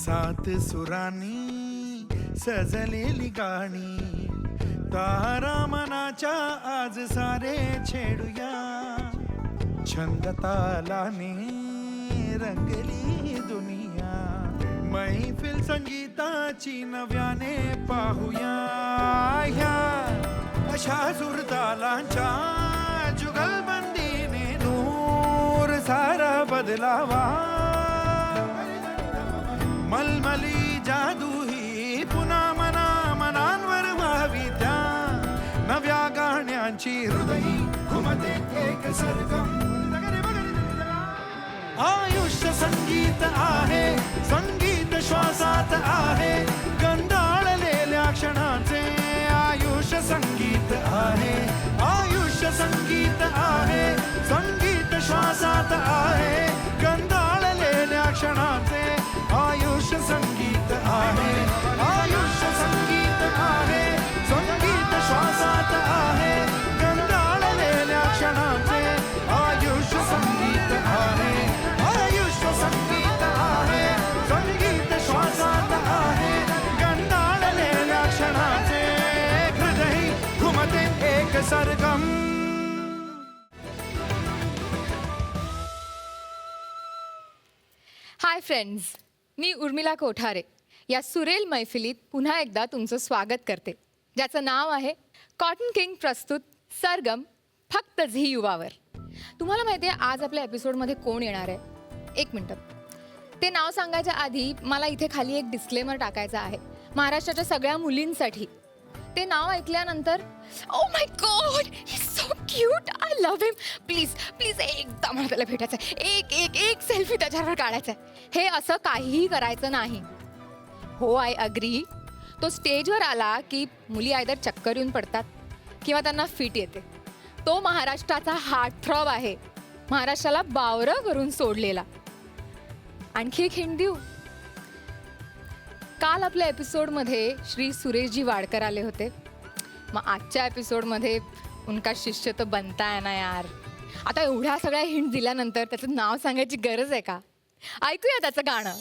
सात सुरांनी सजलेली गाणी तारा मनाच्या आज सारे छेडूया छंद तालाने रंगली दुनिया मैफिल संगीताची नव्याने पाहूया ह्या अशा सुरतालांच्या जुगलबंदीने नूर सारा बदलावा मलमली जादू ही पुन्हा मनांवर व्हावी त्या नव्या गाण्यांची हृदयी घुमते एक सरगम आयुष्य संगीत आहे संगीत श्वासात आहे गंधाळलेल्या क्षणाचे आयुष्य संगीत आहे आयुष्य संगीत आहे संगीत श्वासात आहे गंधाळलेल्या क्षणाचे आयुष्य संगीत आहे आयुष्य संगीत आहे संगीत श्वासात आहे गंधाळलेल्या क्षणाचे आयुष्य संगीत आहे आयुष्य संगीत आहे संगीत श्वासात आहे गंधाळलेल्या क्षणाचे हृदय घुमते एक सरगम. हाय फ्रेंड्स, मी उर्मिला कोठारे या सुरेल मैफिलीत पुन्हा एकदा तुमचं स्वागत करते, ज्याचं नाव आहे कॉटन किंग प्रस्तुत सरगम फक्त झी युवावर. तुम्हाला माहिती आहे आज आपल्या एपिसोडमध्ये कोण येणार आहे? एक मिनटं, ते नाव सांगायच्या आधी मला इथे खाली एक डिस्क्लेमर टाकायचा आहे महाराष्ट्राच्या सगळ्या मुलींसाठी. ते नाव ऐकल्यानंतर oh my God he so cute, I love him, please please एकदा मला त्याला भेटायचं आहे, एक एक एक सेल्फी त्याच्यावर काढायचा आहे. हे असं काहीही करायचं नाही. हो, आय अग्री. तो स्टेजवर आला की मुली आयदर चक्कर येऊन पडतात किंवा त्यांना फिट येते. तो महाराष्ट्राचा हार्टथ्रॉब आहे, महाराष्ट्राला बावरं करून सोडलेला. आणखी एक हिंट देऊ. काल आपल्या एपिसोडमध्ये श्री सुरेशजी वाडकर आले होते. मग आजच्या एपिसोडमध्ये उनका शिष्य तो बनता है ना यार. आता एवढ्या सगळ्या हिंट दिल्यानंतर त्याचं नाव सांगायची गरज आहे का? ऐकूया त्याचं गाणं.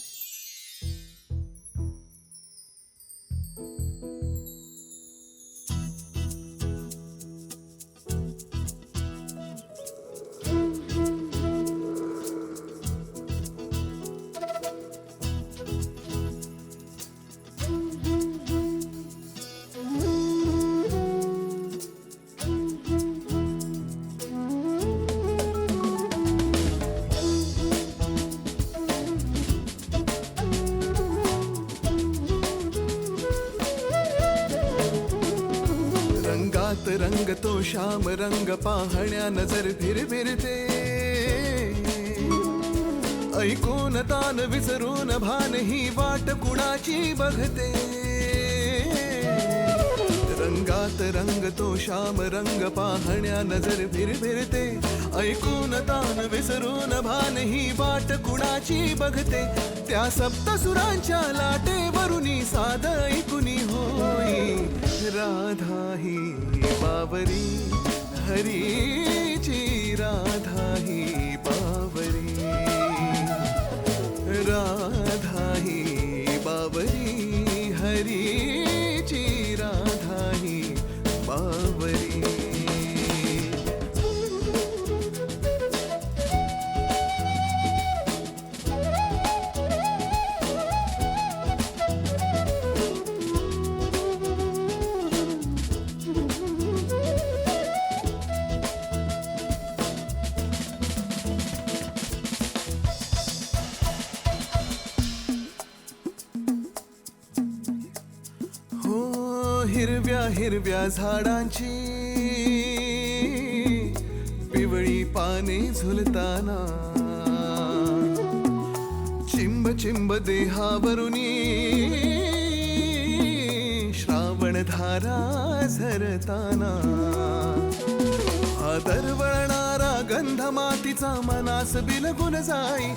रंग तो श्याम रंग पाहण्या नजर फिरते ऐकून तान विसरून भान ही वाट कुणाची बघते. रंगात रंग तो श्याम रंग पाहण्या नजर फिरते ऐकून तान विसरून भान ही वाट कुणाची बघते. त्या सप्तसुरांच्या लाटेवरुनी साध ऐकुनी होई राधा ही बावरी हरीची राधा ही बावरी राधा ही बावरी हरीची राधा ही बावरी. हिरव्या हिरव्या झाडांची पिवळी पाने झुलताना चिंब चिंब देहावरुनी श्रावण धारा झरताना हा दरवळणारा गंध मातीचा मनास बिलगुन जाई.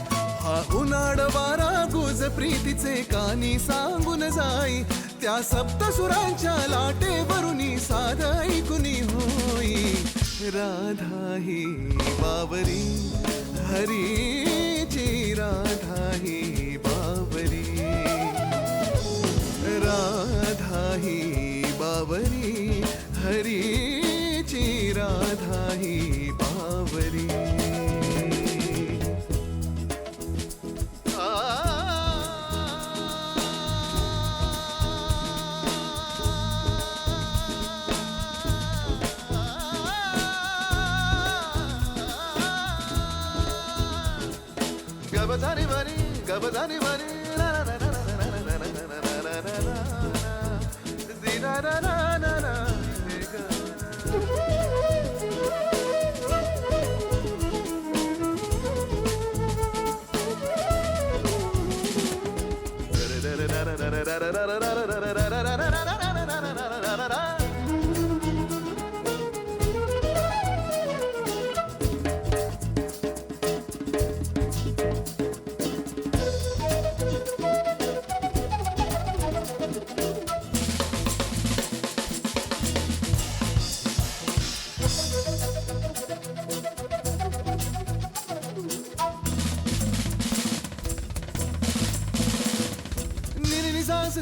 हा उन्हाळ वारा गुज प्रीतीचे कानी सांगून जाई. त्या सप्तसुरांच्या लाटेवरुनी साध ऐकुनी होई राधा ही बावरी हरीची राधा ही बावरी. गबदानी बरी गबदानी बरी ला ला ला ला ला ला ला ला ला ला ला दी ला ला ला ला ला हे ग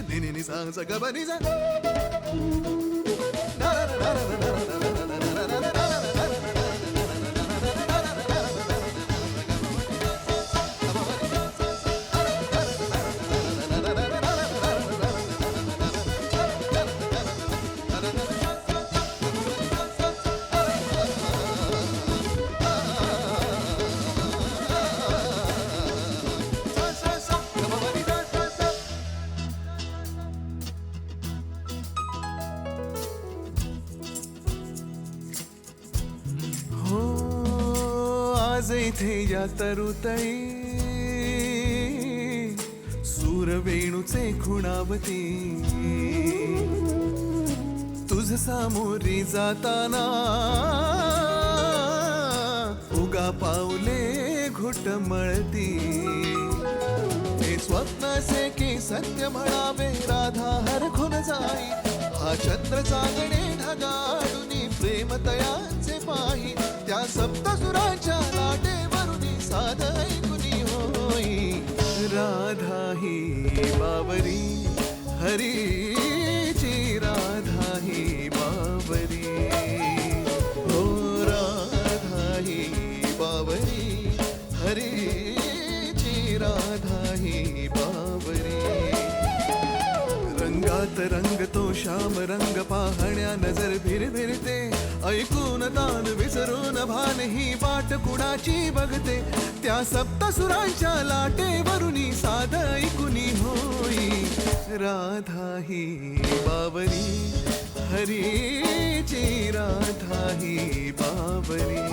ni ni sa sa ga ba ni sa आज इथे या तरुतळी सूरवेणूचे खुणावती तुझ सामोरी जाताना उगा पावले घुटमळती हे स्वप्नाचे की सत्य म्हणावे राधा हरखून जाई हा चंद्र चांदणे ढगाडून प्रेम तयाचे पाही त्या सप्तसुराच्या लाटेवरुनी साध ऐकुनी होई राधा ही बावरी हरीची राधा ही बावरी हो राधा ही बावरी हरीची राधा ही बावरी रंगात रंग तो श्याम रंग पाहण्या नजर भिरभिरते ऐकून तान विसरून भान ही वाट कुणाची बघते त्या सप्तसुरांच्या लाटेवरुनी साध ऐकुनी होई राधा ही बावरी हरीची राधा ही बावरी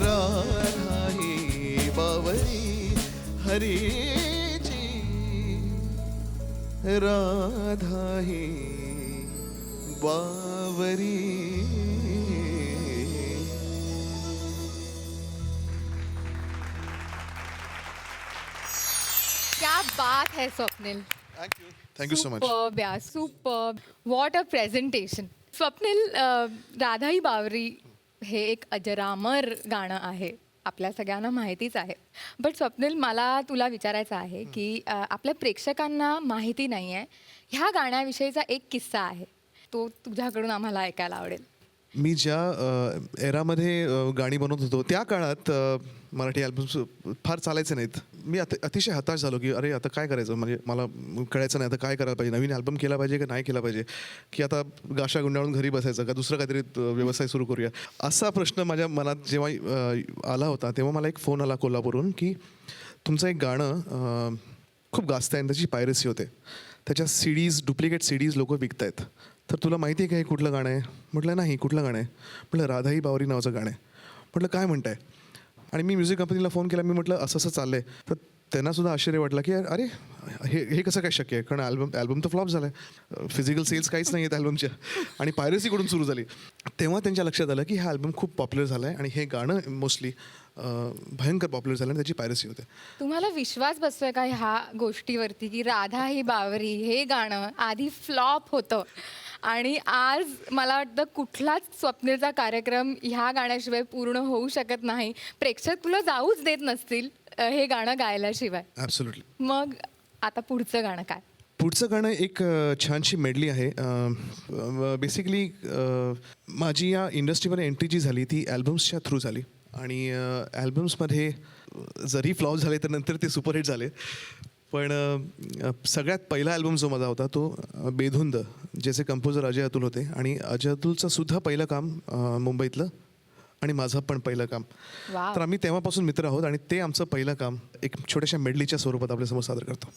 राधा ही बावरी हरीची राधा ही बावरी क्या बात है Swapnil. Thank you so much. Superb यार, superb. What a presentation. Swapnil, Radha Hi Bawari हे एक अजरामर गाणं आहे, आपल्या सगळ्यांना माहितीच आहे. बट स्वप्नील, मला तुला विचारायचं आहे की आपल्या प्रेक्षकांना माहिती नाही आहे, ह्या गाण्याविषयीचा एक किस्सा आहे, तो तुझ्याकडून आम्हाला ऐकायला आवडेल. मी ज्या एरामध्ये गाणी बनवत होतो त्या काळात मराठी अल्बम्स फार चालायचे नाहीत. मी अतिशय हताश झालो की अरे आता काय करायचं, म्हणजे मला कळायचं नाही आता काय करायला पाहिजे, नवीन अल्बम केला पाहिजे की नाही केला पाहिजे, की आता गाशा गुंडाळून घरी बसायचं का दुसरं काहीतरी व्यवसाय सुरू करूया, असा प्रश्न माझ्या मनात जेव्हा आला होता तेव्हा मला एक फोन आला कोल्हापूरहून की तुमचं एक गाणं खूप गाजत आहे आणि त्याची पायरसी होते, त्याच्या CDs डुप्लिकेट CDs लोक विकत आहेत, तर तुला माहिती आहे का हे कुठलं गाणं आहे. म्हटलं नाही, कुठलं गाणं आहे. म्हटलं राधा ही बावरी नावाचं गाणं आहे. म्हटलं काय म्हणताय. आणि मी म्युझिक कंपनीला फोन केला, मी म्हटलं असं असं चाललं आहे. तर त्यांनासुद्धा आश्चर्य वाटलं की अरे हे कसं काय शक्य आहे, कारण ॲल्बम तर फ्लॉप झाला आहे, फिजिकल सेल्स काहीच नाही आहेत ॲल्बमच्या, आणि पायरसी कुठून सुरू झाली. तेव्हा त्यांच्या लक्षात आलं की हा ॲल्बम खूप पॉप्युलर झाला आहे आणि हे गाणं मोस्टली भयंकर पॉप्युलर झालं आणि त्याची पायरसी होते. तुम्हाला विश्वास बसतोय का ह्या गोष्टीवरती की राधा ही बावरी हे गाणं आधी फ्लॉप होतं आणि आज मला वाटतं कुठलाच स्वप्नीलचा कार्यक्रम ह्या गाण्याशिवाय पूर्ण होऊ शकत नाही, प्रेक्षक तुला जाऊच देत नसतील हे गाणं गायल्याशिवाय. ॲब्सोल्युटली. मग आता पुढचं गाणं काय. पुढचं गाणं एक छानशी मेडली आहे. बेसिकली माझी या इंडस्ट्रीमध्ये एंट्री जी झाली ती ॲल्बम्सच्या थ्रू झाली आणि ॲल्बम्समध्ये जरी फ्लॉप झाले तर नंतर ते सुपरहिट झाले. पण सगळ्यात पहिला ॲल्बम जो माझा होता तो बेधुंद, ज्याचे कंपोजर अजय अतुल होते आणि अजय अतुलचं सुद्धा पहिलं काम मुंबईतलं आणि माझं पण पहिलं काम. वाव. तर आम्ही तेव्हापासून मित्र आहोत आणि ते आमचं पहिलं काम एक छोट्याशा मेडलीच्या स्वरूपात आपल्यासमोर सादर करतो.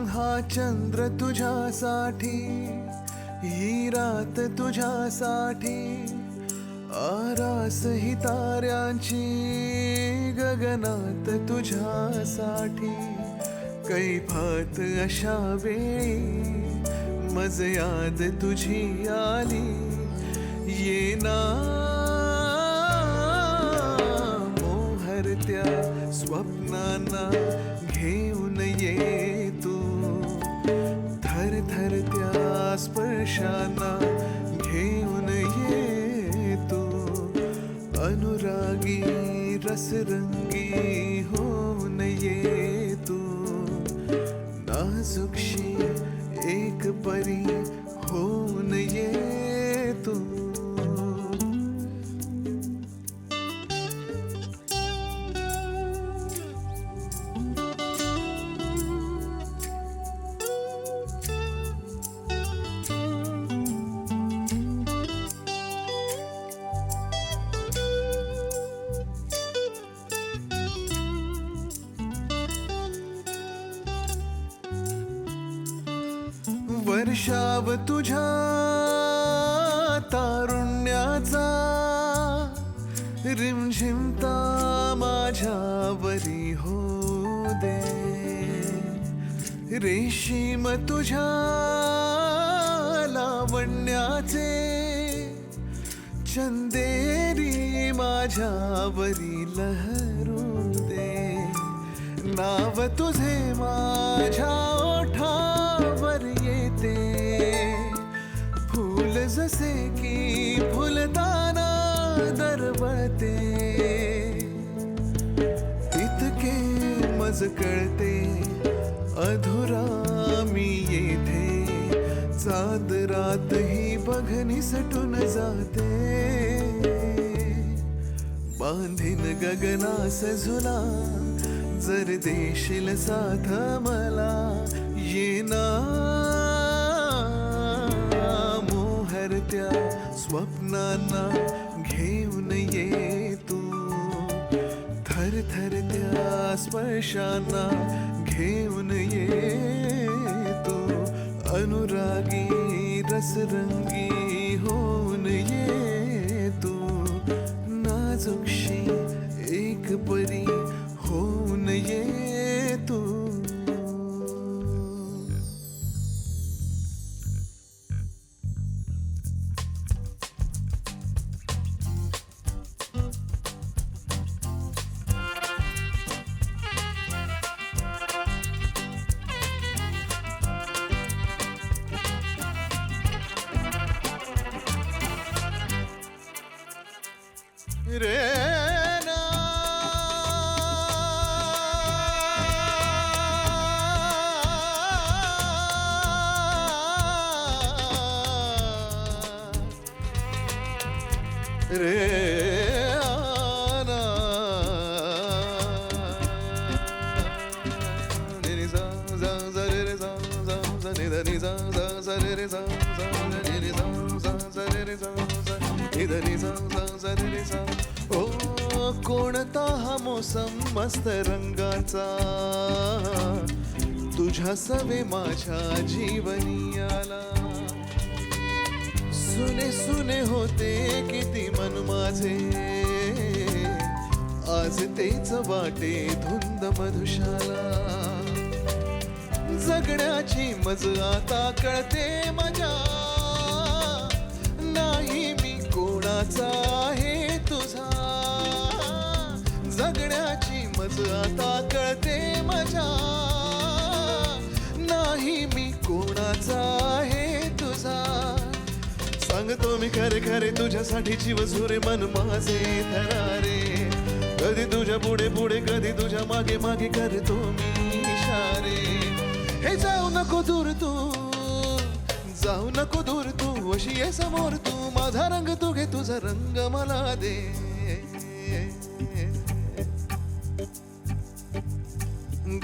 हा चंद्र तुझ्यासाठी, ही रात तुझ्यासाठी, आरास ही ताऱ्यांची गगनात तुझ्यासाठी. कैफात अशा वेळी मज याद तुझी आली, ये ना मोहरत्या स्वप्नांना घेऊन ये तू. थरथरत्या स्पर्शांना घेऊन ये तू. अनुरागी रसरंगी होऊन ये तू. नाजुकशी एक परी होऊन ये तू. वर्षाव तुझ्या तारुण्याचा, रिमझिमता माझ्यावरी हो दे. रेशीम तुझ्या लावण्याचे, चंदेरी माझ्यावरी लहरू दे. नाव तुझे माझ्या ओठावर येते, फूल जसे की फुलताना दरवळते. इतके मज कळते अधुरा मी येथे, चादरात ही बघ सटून जाते. बांधीन गगनास झुला, जर देशील साथ मला. ये ना मोहरत्या स्वप्नांना घेऊन ये तू. थरथरत्या स्पर्शांना घेऊन ये तू. अनुरागी रसरंगी होऊन ये तू. नाजुकशी एक परी होऊन ये तू. रे ना रे आना नि सा सा सा रे रे सा सा सा नि ध नि सा सा सा रे रे सा सा नि रे सा सा सा रे रे सा सा नि ध नि सा सा सा रे रे सा. ओ कोणता हा मोसम मस्त रंगाचा, तुझ्या सवे माझ्या जीवनी आला. सुने सुने होते किती मन माझे, आज तेच वाटे धुंद मधुशाला. जगण्याची मज आता कळते मजा, नाही मी कोणाचा आहे तुझा. जगण्याची मज आता कळते मजा, नाही मी कोणाचा आहे तुझा. सांगतो मी खरे खरे तुझ्यासाठी जीव झुरे मन माझे थरारे. कधी तुझ्या पुढे पुढे कधी तुझ्या मागे मागे करतो मी इशारे. हे जाऊ नको दूर तू, जाऊ नको दूर तू, अशी ये समोर तू. माझा रंग तू घे, तुझा रंग मला दे.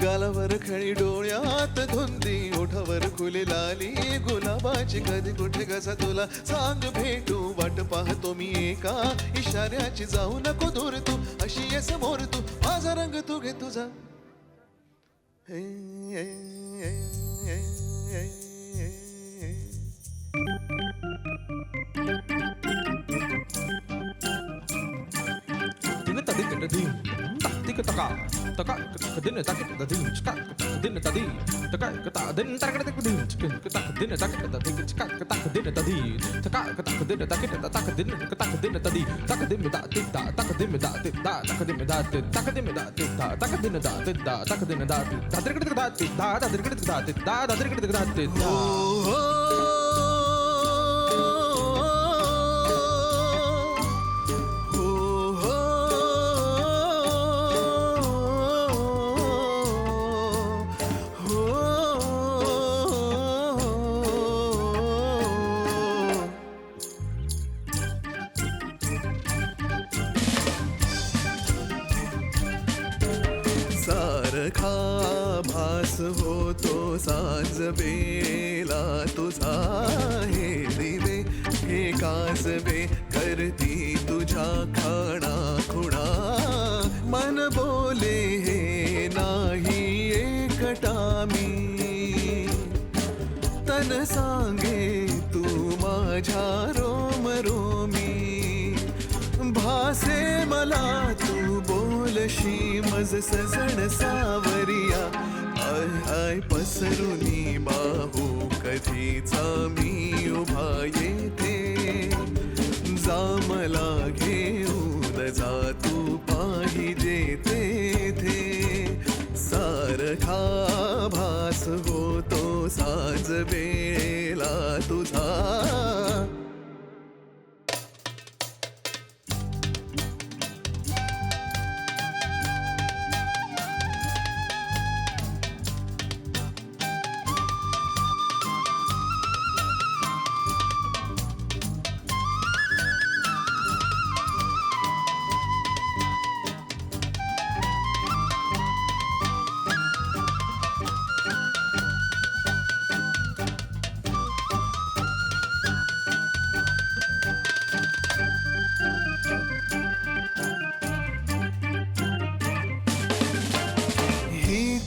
गालावर खळी डोळ्यात धुंदी ओठावर खुले लाली गुलाबाची कधी कुठे कसा तुला सांग भेटू वाट पाहतो मी एका इशाऱ्याची जाऊ नको दूर तू अशी ये समोर तू माझा रंग तू घे तुझा हे, हे, हे, हे, हे, हे. Dina tadi kada din, tak tika taka, taka dina tak kada din, chika dina tadi, taka kata din tak kada din, chika dina tak kada din, chika kata dina tadi, taka kata dina tak kada tak dina kata dina tadi, tak dina da tita, tak dina da tita, tak dina da tita, tak dina da tita, tak dina da tita, tak dina da tita, tak dina da tita, tak dina da tita, tak dina da tita. सारखा भास होतो सांज बेला तुझा हे दिवे हे काजवे करती तुझ्या खाणा खुणा मन बोले हे नाही एकटा मी तन सांगे तू माझ्या रोम रोमी भासे मला तू बोलशी मज सजण सावरिया आय आय पसरुनी बाहू कधीचा मी उभा येथे जा मला घेऊन जा तू पाहिजे तेथे सारखा भास होतो साज वेळेला तुझा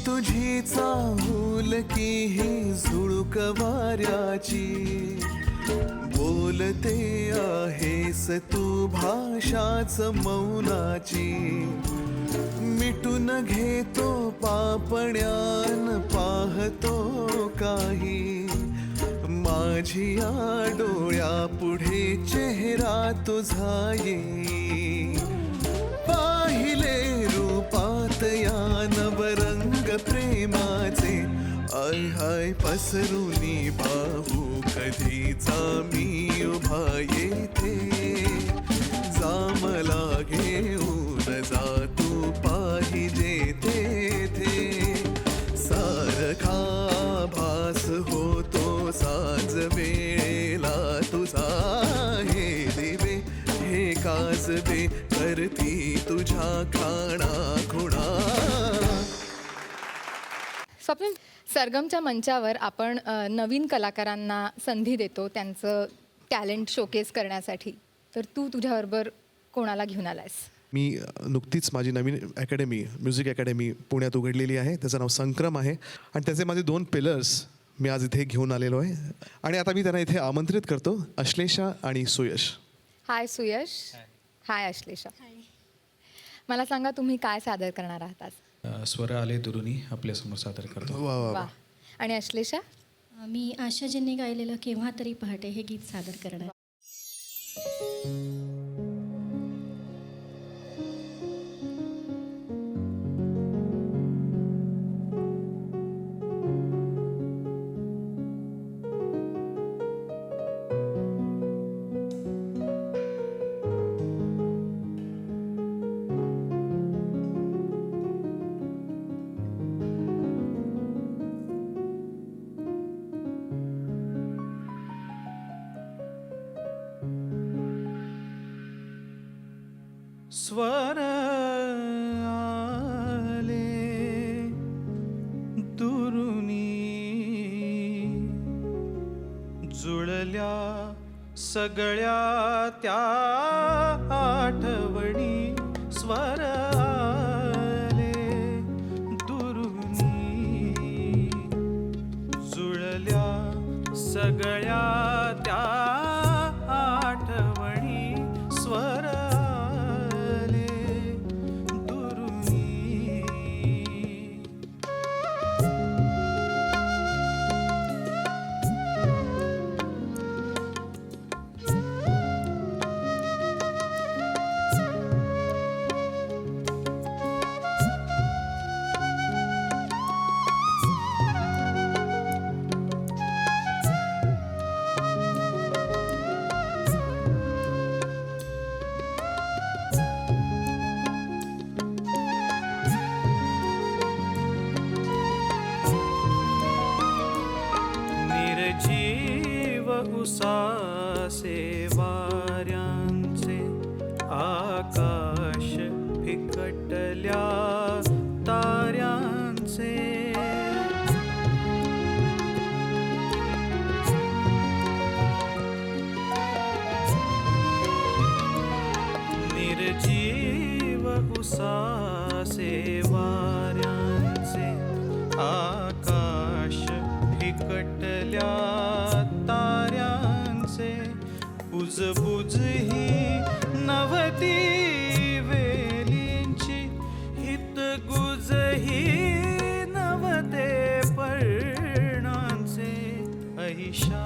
तुझी चाहूल की ही झुळूक वाऱ्याची बोलते आहेस तू भाषाच मौनाची मिटून घेतो पापण्यान पाहतो काही माझी या डोळ्या पुढे चेहरा तुझा येई पाहिले रूपात या नवरंग प्रेमाचे आय हाय पसरुनी बाहू कधीचा मी उभा येथे जा मला घेऊन जा तू पाहिजे तेथे सारखा भास होतो साज वेळेला तुझा हे दिवे हे काजवे करती तुझ्या खाणा खुणा. स्वप्नील, सरगमच्या मंचावर आपण नवीन कलाकारांना संधी देतो त्यांचं टॅलेंट शोकेस करण्यासाठी, तर तू तुझ्याबरोबर कोणाला घेऊन आलायस? मी नुकतीच माझी नवीन अकॅडमी म्युझिक अकॅडमी पुण्यात उघडलेली आहे. त्याचं नाव संक्रम आहे आणि त्याचे माझे 2 पिलर्स मी आज इथे घेऊन आलेलो आहे आणि आता मी त्यांना इथे आमंत्रित करतो, अश्लेषा आणि सुयश. हाय सुयश. हाय अश्लेषा. मला सांगा, तुम्ही काय सादर करणार आहात आज? स्वर आले दुरुनी आपल्यासमोर सादर करतो. वा वा वा. वा. आणि अश्लेषा? मी आशाजींनी गायलेलं केव्हा तरी पहाटे हे गीत सादर करणार. स्वर आले सगळ्या त्या आठवणी स्वर आले दुरुनी जुळल्या सगळ्या त्या आठवणी स्वर आले दुरुनी निर्जीव उसासे वाऱ्यांचे आकाश फिकटल्या ताऱ्यांचे निर्जीव उसासे वाऱ्यांचे आकाश फिकटल्या ताऱ्यांचे बुजबुज ही नवती वेलींची हितगुज ही नवते पर्णांचे ऐशा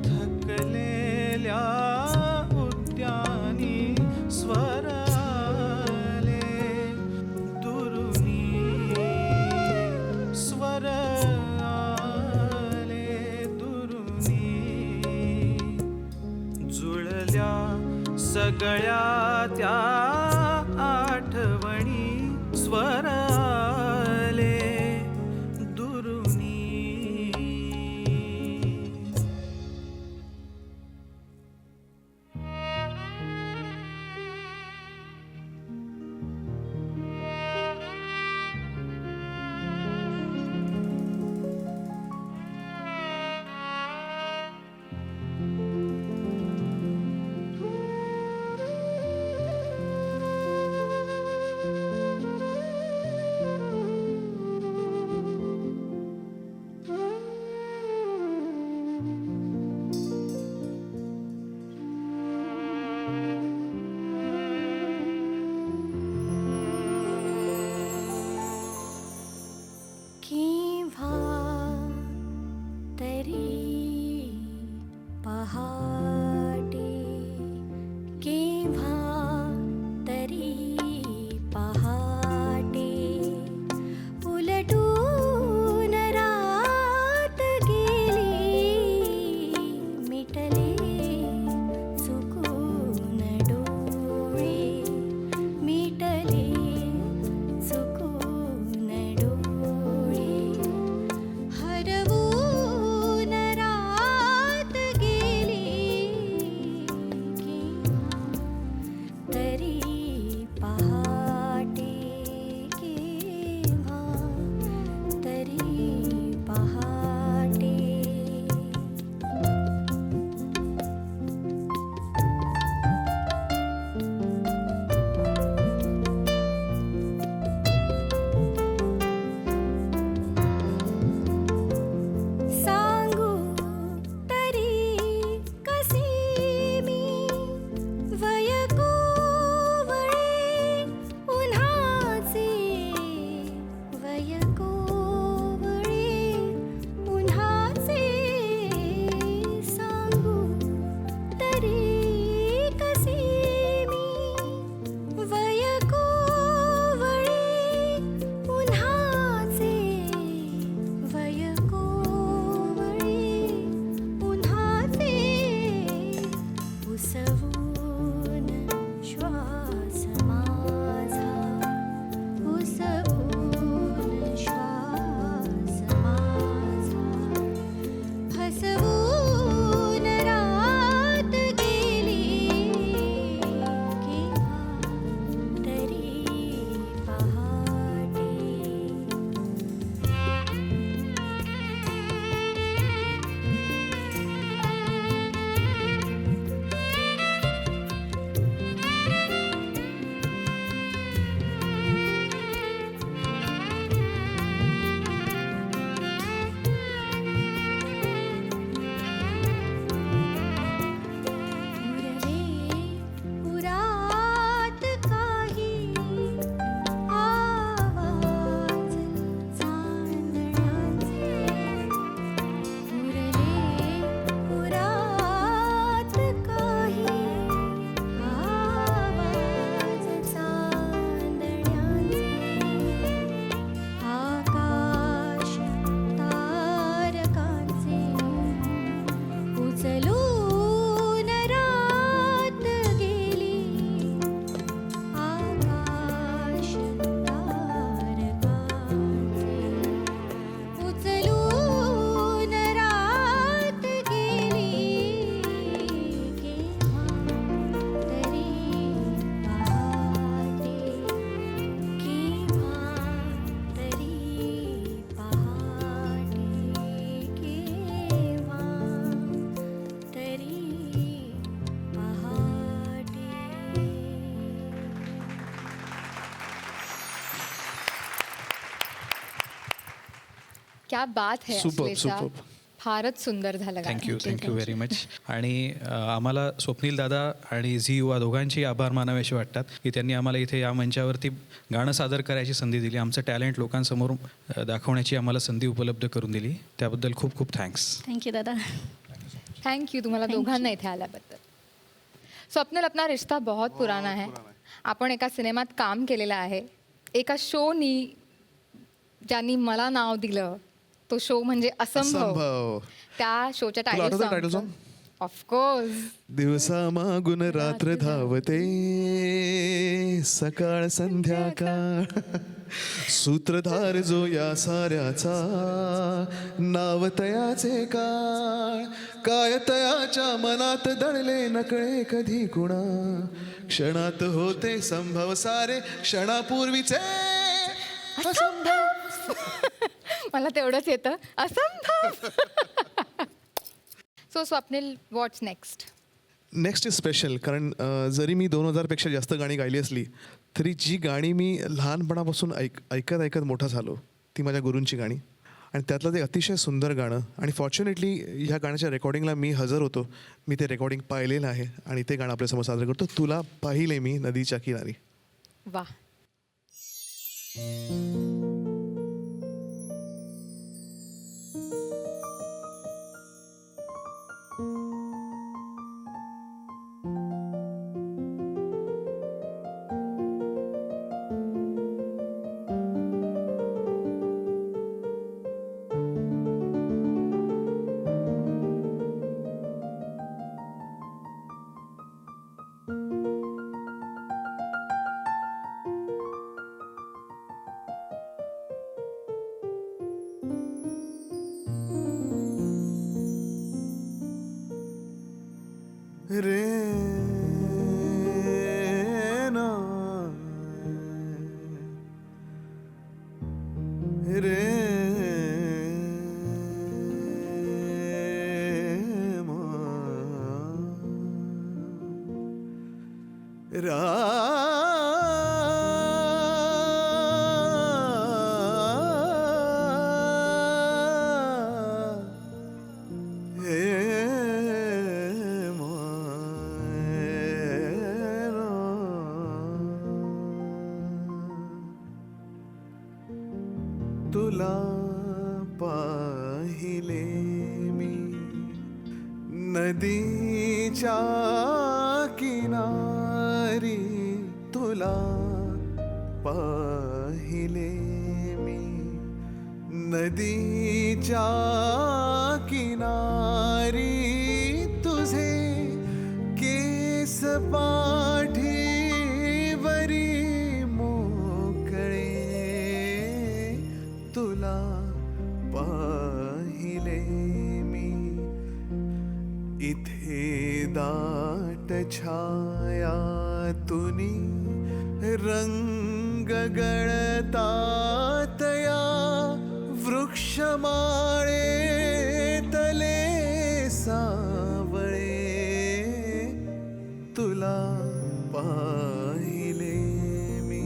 थकलेल्या उद्यानी स्वर आले दुरुनी स्वर आले दुरुनी जुळल्या सगळ्या त्या आठवणी स्वर आले दुरुनी केव्हा तरी पहाटे केव्हा तरी पहाटे उलटून रात गेली मिटले चुकून डोळे मिटले चुकून डोळे हरवून रात गेली केव्हा क्या बात है Superb, अश्लेषा. superb. फारच सुंदर झालं गाणं. Thank you very much. आणि आम्हाला स्वप्नील दादा आणि झी युवा दोघांची आभार मानावेसे वाटतात की त्यांनी आम्हाला इथे या मंचावरती गाणं सादर करायची संधी दिली. आमचं टॅलेंट लोकांसमोर दाखवण्याची आम्हाला संधी उपलब्ध करून दिली. त्याबद्दल खूप खूप थँक्स. थँक्यू दादा. थैंक यू तुम्हाला दोघांना इथे आल्याबद्दल. स्वप्नील, अपना रिश्ता बहुत पुराना है. आपण एका सिनेमात काम केलेलं आहे. एका शोनी ज्यांनी मला नाव दिलं तो शो म्हणजे असंभव. असंभव. त्या शोच्या तुला आठवतं title टायटल song? ऑफकोर्स. दिवसा मागून रात्र धावते, सकाळ संध्याकाळ, सूत्रधार जो या साऱ्याचा, नाव तयाचे काळ, काय तयाच्या मनात दडले नकळे कधी कुणा, क्षणात होते संभव सारे, क्षणापूर्वीचे मला तेवढंच येतं असंभव. So Swapnil, what's next? Next is special. कारण जरी मी 2000पेक्षा जास्त गाणी गायली असली तरी जी गाणी मी लहानपणापासून ऐकत ऐकत मोठा झालो ती माझ्या गुरूंची गाणी. आणि त्यातलं ते अतिशय सुंदर गाणं. आणि फॉर्च्युनेटली ह्या गाण्याच्या रेकॉर्डिंगला मी हजर होतो. मी ते रेकॉर्डिंग पाहिलेलं आहे आणि ते गाणं आपल्यासमोर सादर करतो. तुला पाहिले मी नदीच्या किनारी. वा. रे ना रे मा रा तुला पाहिले मी नदीच्या किनारी, तुला पाहिले मी नदीच्या किनारी, तुझे केस पाठीवरी मोकळे, तुला पाहिले मी इथे दाट छाया तुनी, रंग गळतात या वृक्षमाळे तले सावळे, तुला पाहिले मी.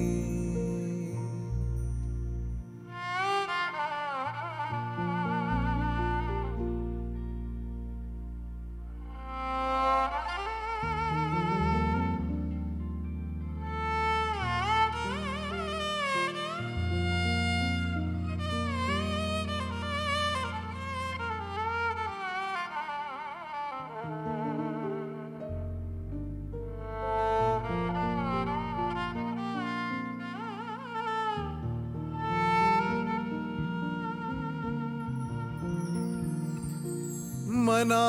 मना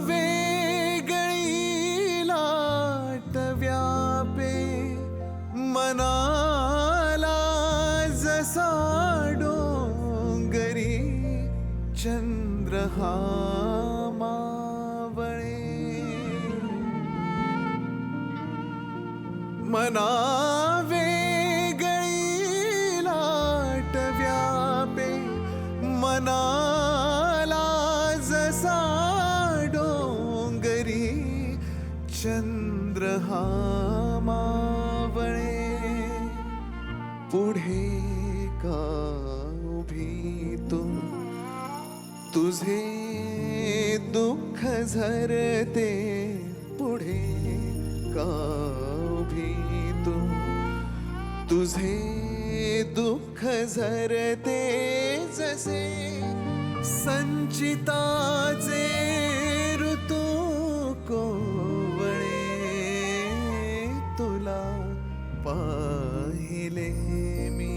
वेगळी लाट व्यापे, मनाला जसा डोंगरी चंद्र हा मावळे, मना वेगळी लाट व्यापे, मनाला जसा डोंगरी चंद्र हा मावळे, पुढे का उभी तू तुझे दुःख झरते पुढे का उभी तू तुझे दुःख झरते जसे संचिताचे ऋतू कोवळे तुला पाहिले मी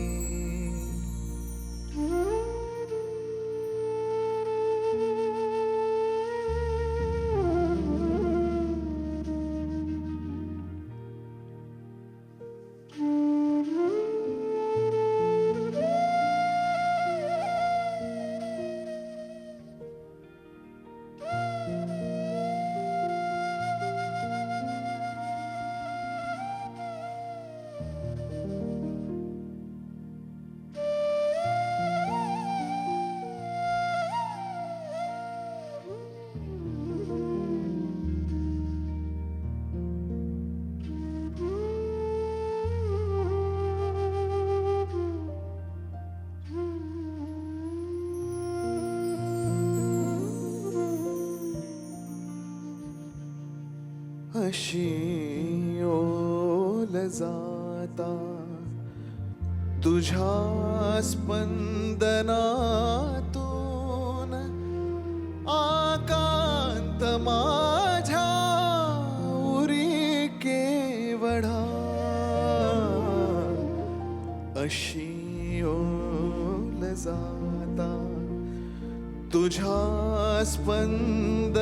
अशी ओल जाता तुझ्या स्पंदनातून आकांत माझ्या उरी केवढा अशी ओल जाता तुझ्या स्पंदनातून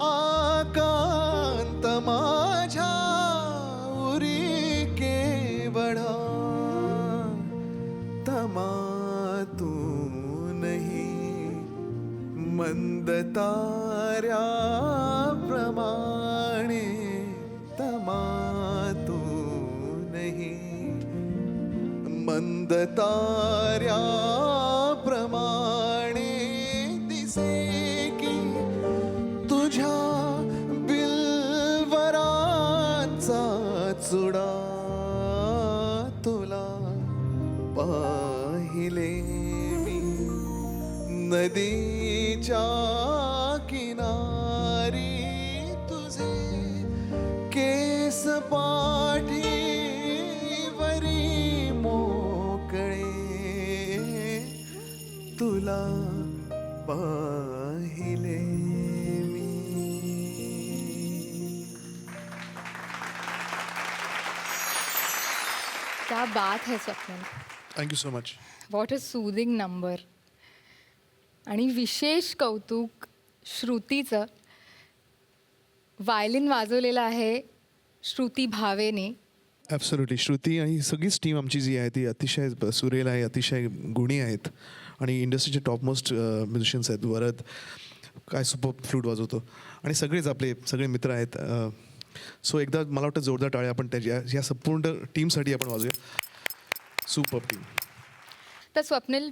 आकांत माझ्या उरी केवढा तमातूनही मंद ताऱ्याप्रमाणे तमातूनही मंद ताऱ्याप्रमाणे दिसे की तुझ्या बिलवरांचा चुडा तुला पाहिले मी नदीच्या किनारी तुझे केस पाठीवरी मोकळे तुला पाहिले मी क्या बात है Swapnil. Thank you so much. What a soothing number. आणि विशेष कौतुक श्रुतीचं. वायलिन वाजवलेलं आहे श्रुती भावेने. ॲब्सोल्युटली. श्रुती आणि सगळीच टीम आमची जी आहे ती अतिशय सुरेल आहे, अतिशय गुणी आहेत आणि इंडस्ट्रीचे टॉपमोस्ट म्युझिशियन्स आहेत. वरद काय सुपर फ्लूट वाजवतो आणि सगळेच आपले सगळे मित्र आहेत. सो एकदा मला वाटतं जोरदार टाळ्या आपण त्याच्या या संपूर्ण टीमसाठी आपण वाजूया. Super team. तर स्वप्नील,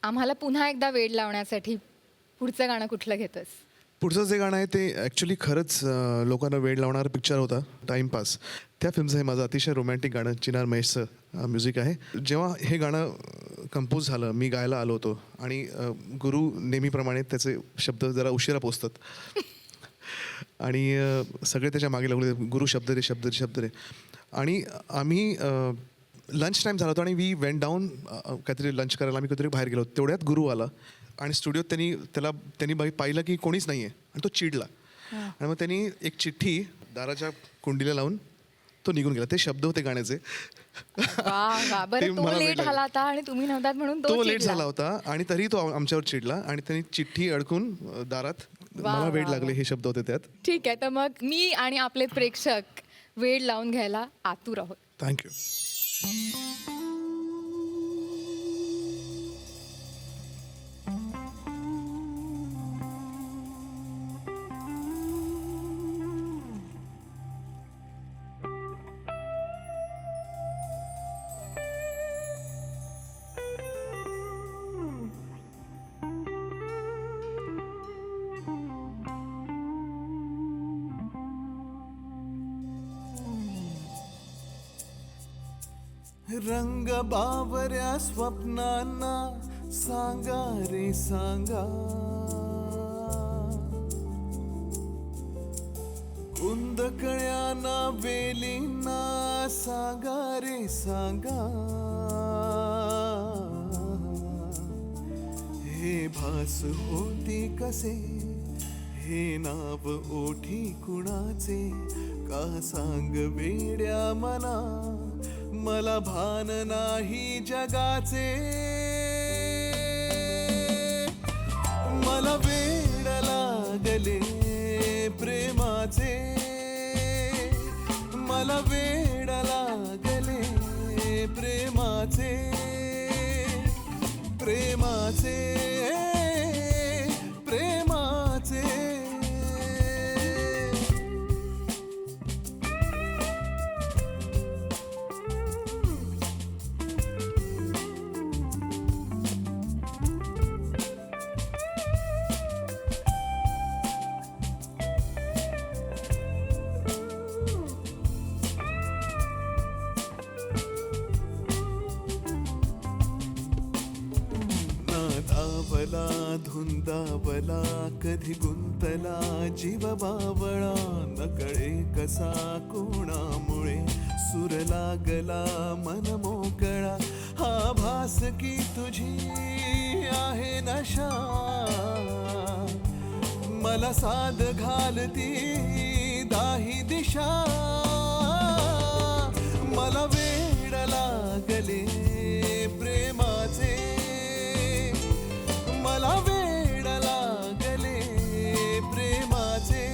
आम्हाला पुन्हा एकदा वेड लावण्यासाठी पुढचं गाणं कुठलं घेतोस? पुढचं जे गाणं आहे ते ॲक्च्युली खरंच लोकांना वेळ लावणारा पिक्चर होता, टाईमपास. त्या फिल्मचं हे माझं अतिशय रोमॅन्टिक गाणं, चिनार महेशचं म्युझिक आहे. जेव्हा हे गाणं कंपोज झालं, मी गायला आलो होतो आणि गुरु नेहमीप्रमाणे त्याचे शब्द जरा उशिरा पोचतात आणि सगळे त्याच्या मागे लागले, गुरु शब्द रे शब्द रे शब्द रे. आणि आम्ही लंच टाईम झाला होता आणि वी वेंट डाऊन काहीतरी लंच करायला आम्ही काहीतरी बाहेर गेलो. तेवढ्यात गुरु आला आणि स्टुडिओत त्यांनी पाहिलं की कोणीच नाही आहे आणि तो चिडला. आणि मग त्यांनी एक चिठ्ठी दाराच्या कुंडीला लावून तो निघून गेला. ते शब्द होते गाण्याचे. बरं, तो लेट झाला होता आणि तुम्ही नव्हतात म्हणून तो लेट झाला होता आणि तरी तो आमच्यावर चिडला आणि त्यांनी चिठ्ठी अडकून दारात. मला वेळ लागले हे शब्द होते त्यात. ठीक आहे. तर मग मी आणि आपले प्रेक्षक वेळ लावून घ्यायला आतुर आहोत. थँक्यू. रंग बावऱ्या स्वप्नांना सांगा रे सांगा, कुंदकळ्यांना वेलींना सांगा रे सांगा. हे भास होती कसे, हे नाव ओठी कुणाचे, का सांग वेड्या मना, मला भान नाही जगाचे. मला वेड लागले प्रेमाचे, मला वेड लागले प्रेमाचे, प्रेमाचे, प्रेमाचे. नादावला धुंदावला कधी गुंतला जीव बावळा, नकळे कसा कोणामुळे सूर लागला मन मोकळा. हा भास की तुझी आहे नशा, मला साध घालती दाही दिशा. मला वेड लागले प्रेमाचे, मला वेड लागले प्रेमाचे,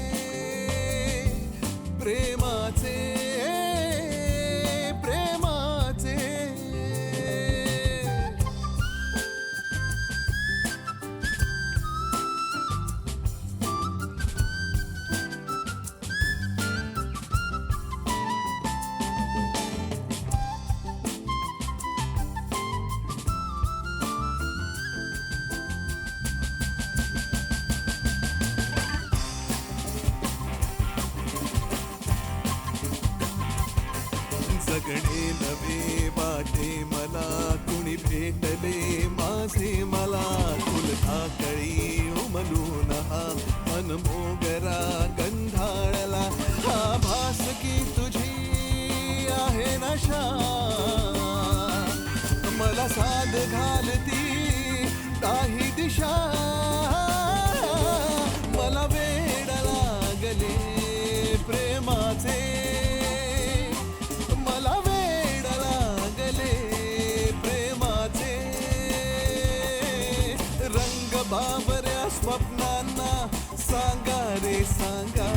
प्रेमाचे, प्रेमाचे. जगणे नवे वाटे मला, कुणी भेटले माझे मला. फुलकाकळी उमलून हा मन मोगरा गंधाळला. हा भास की तुझी आहे नशा, मला साध घालती काही दिशा. मला वेड लागले प्रेमाचे, मला वेड लागले प्रेमाचे. रंग बावऱ्या स्वप्नांना सांगा रे सांगा,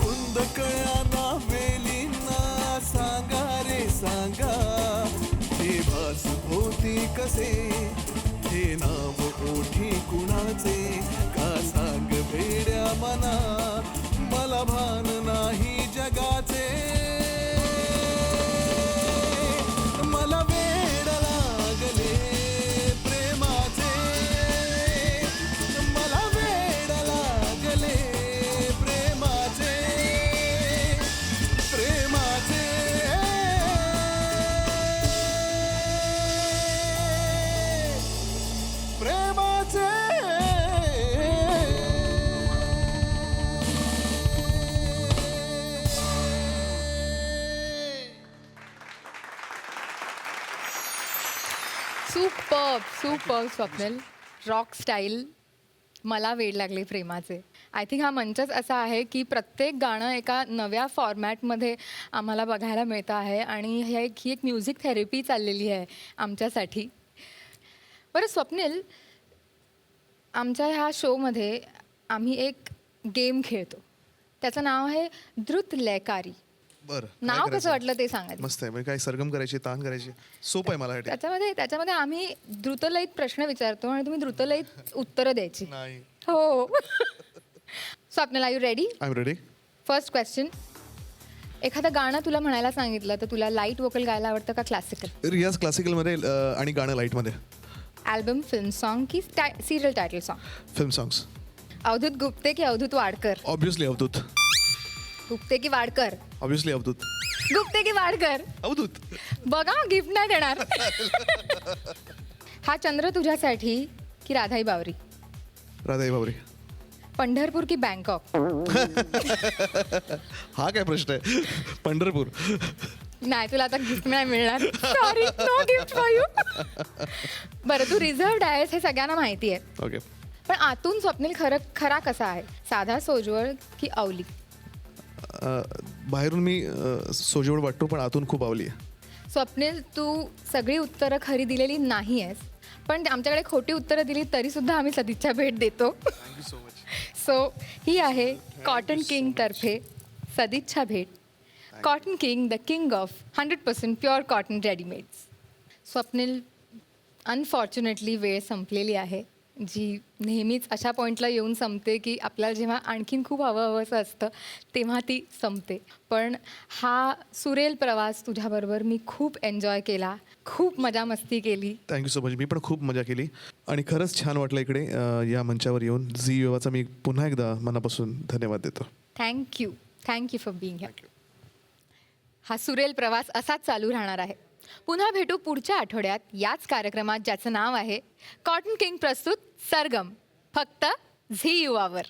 कुंदकळ्यांना वेलींना सांगा रे सांगा. हे भास होती कसे, हे नाव ओठी कुणाचे, का सांग वेड्या मना, मला भान नाही जगाचे. मला वेड लागले प्रेमाचे, मला वेड लागले प्रेमाचे, प्रेमाचे, प्रेमाचे. सुपर्ब स्वप्नील. रॉक स्टाईल, मला वेड लागले प्रेमाचे. आय थिंक हा मंचच असा आहे की प्रत्येक गाणं एका नव्या फॉर्मॅटमध्ये आम्हाला बघायला मिळतं आहे आणि ही एक म्युझिक थेरपी चाललेली आहे आमच्यासाठी. बरं स्वप्नील, आमच्या ह्या शोमध्ये आम्ही एक गेम खेळतो, त्याचं नाव आहे द्रुत लयकारी. बरं, नाव कसं वाटलं ते सांगा. मस्त आहे. म्हणजे काय सरगम करायची, तान करायची, सोपं आहे मला वाटतं. त्याच्यामध्ये आम्ही द्रुतलयीत प्रश्न विचारतो आणि तुम्ही द्रुतलयीत उत्तरं द्यायची. नाही. हो. Swapnil, are you ready? I am ready. First question, एखादं गाणं तुला म्हणायला सांगितलं तर तुला लाईट वोकल गायला आवडतं का क्लासिकल? रियाज क्लासिकलमध्ये आणि गाणं लाईटमध्ये. अल्बम, फिल्म सॉन्ग की serial title song? Film songs. Avadhoot Gupte की अवधूत वाडकर? ऑब्विसली अवधूत. गुप्ते की वाडकर? ऑब्विसली अवधूत. गुप्ते की वाडकर अवधूत. बघा गिफ्ट नाही देणार. हा चंद्र तुझ्यासाठी की राधाई बावरी, राधाई बाबरे. पंढरपूर की बँकॉक. हा काय प्रश्न आहे. पंढरपूर. नाही तुला आता गिफ्ट नाही मिळणार. Sorry, no gift for you. बरं, तू रिझर्व्ड आहेस हे सगळ्यांना माहिती आहे, ओके. पण आतून स्वप्नील खरा कसा आहे? साधा, सोजवळ की अवली? बाहेरून मी सोजवळ वाटतो पण आतून खूप आवली आहे. स्वप्नील, तू सगळी उत्तरं खरी दिलेली नाही आहेस, पण आमच्याकडे खोटी उत्तरं दिली तरी सुद्धा आम्ही सदिच्छा भेट देतो. सो ही आहे कॉटन किंग तर्फे सदिच्छा भेट. Cotton king, the king of 100% pure cotton readymades. Swapnil, unfortunately वेळ संपलेली आहे, जी नेहमीच अशा पॉईंटला येऊन संपते की आपल्याला जेव्हा आणखीन खूप हवंसं असतं तेव्हा ती संपते. पण हा सुरेल प्रवास तुझ्याबरोबर मी खूप एन्जॉय केला, खूप मजा मस्ती केली. Thank you so much. मी पण खूप मजा केली आणि खरंच छान वाटलं इकडे या मंचावर येऊन. झी युवाचा मी पुन्हा एकदा मनापासून धन्यवाद देतो. Thank you for being here. हा सुरेल प्रवास असाच चालू राहणार आहे. पुन्हा भेटू पुढच्या आठवड्यात याच कार्यक्रमात, ज्याचं नाव आहे कॉटन किंग प्रस्तुत सरगम, फक्त झी युवावर.